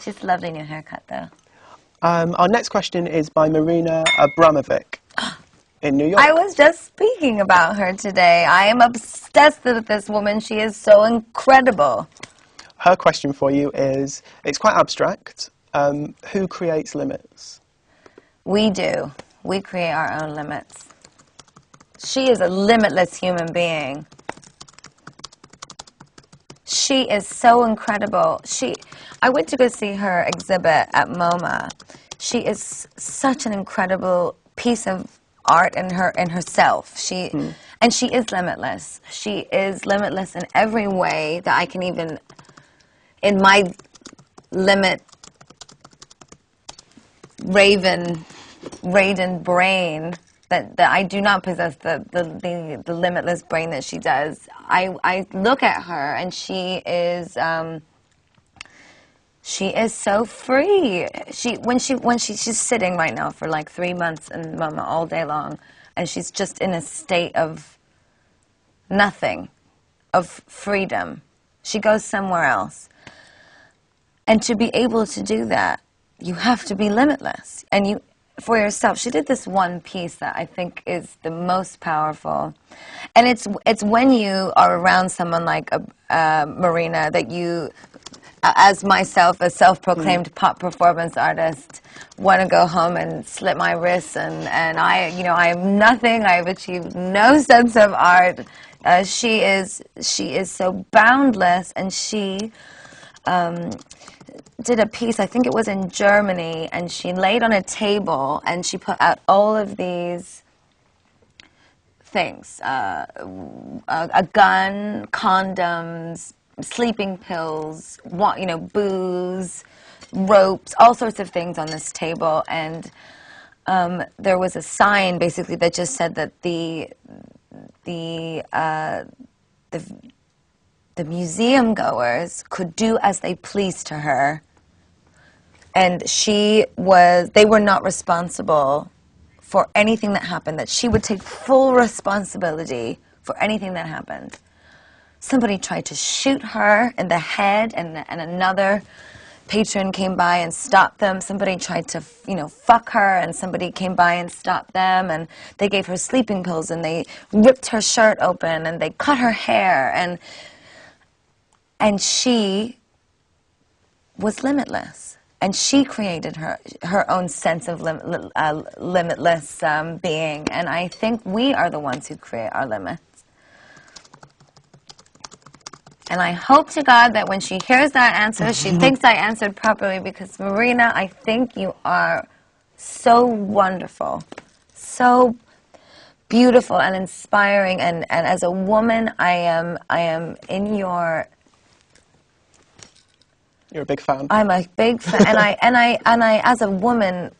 She's a lovely new haircut, though. Our next question is by Marina Abramovic in New York. I was just speaking about her today. I am obsessed with this woman. She is so incredible. Her question for you is, it's quite abstract. Who creates limits? We do. We create our own limits. She is a limitless human being. She is so incredible. I went to go see her exhibit at MoMA. She is such an incredible piece of art in herself. And she is limitless. She is limitless in every way that I can even, in my raving brain, that I do not possess the limitless brain that she does. I look at her and she is so free. She's sitting right now for like 3 months in MoMA all day long, and she's just in a state of nothing, of freedom. She goes somewhere else. And to be able to do that, you have to be limitless. And for yourself, she did this one piece that I think is the most powerful. And it's when you are around someone like Marina that you, as myself, a self-proclaimed pop performance artist, want to go home and slit my wrists, and I am nothing. I have achieved no sense of art. She is so boundless, and she did a piece, I think it was in Germany, and she laid on a table and she put out all of these things, a gun, condoms, sleeping pills, booze, ropes, all sorts of things on this table. And there was a sign basically that just said that the museum goers could do as they pleased to her, and they were not responsible for anything that happened, that she would take full responsibility for anything that happened. Somebody tried to shoot her in the head, and another patron came by and stopped them. Somebody tried to, fuck her, and somebody came by and stopped them, and they gave her sleeping pills, and they ripped her shirt open, and they cut her hair, and she was limitless. And she created her own sense of limitless being. And I think we are the ones who create our limits. And I hope to God that when she hears that answer, she thinks I answered properly, because Marina, I think you are so wonderful, so beautiful and inspiring. And as a woman, I am in your... You're a big fan. I'm a big fan, and I, as a woman,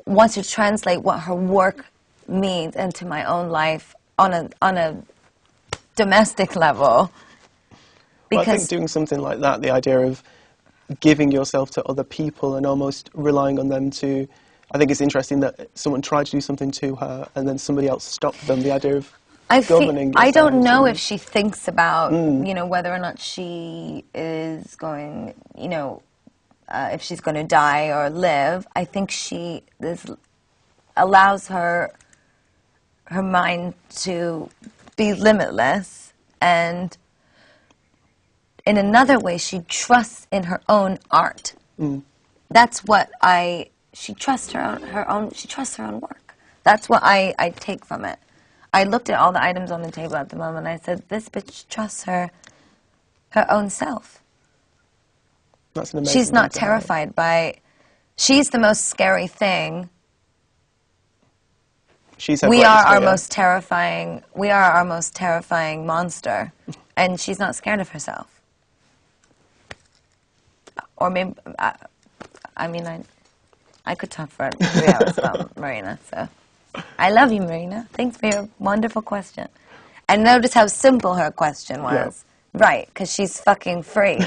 want to translate what her work means into my own life on a domestic level. Well, I think doing something like that, the idea of giving yourself to other people and almost relying on them to, I think it's interesting that someone tried to do something to her and then somebody else stopped them. The idea of governing yourself. I don't know if she thinks about, whether or not she is going, if she's going to die or live. I think this allows her mind to be limitless, and in another way, she trusts in her own art. That's what she trusts her own work. That's what I take from it. I looked at all the items on the table at the moment, and I said, this bitch trusts her own self. That's an amazing She's not terrified by... She's the most scary thing. We are our most terrifying monster, and she's not scared of herself. Or maybe... I could talk for 3 hours about Marina, so... I love you, Marina. Thanks for your wonderful question. And notice how simple her question was. Yeah. Right, because she's fucking free.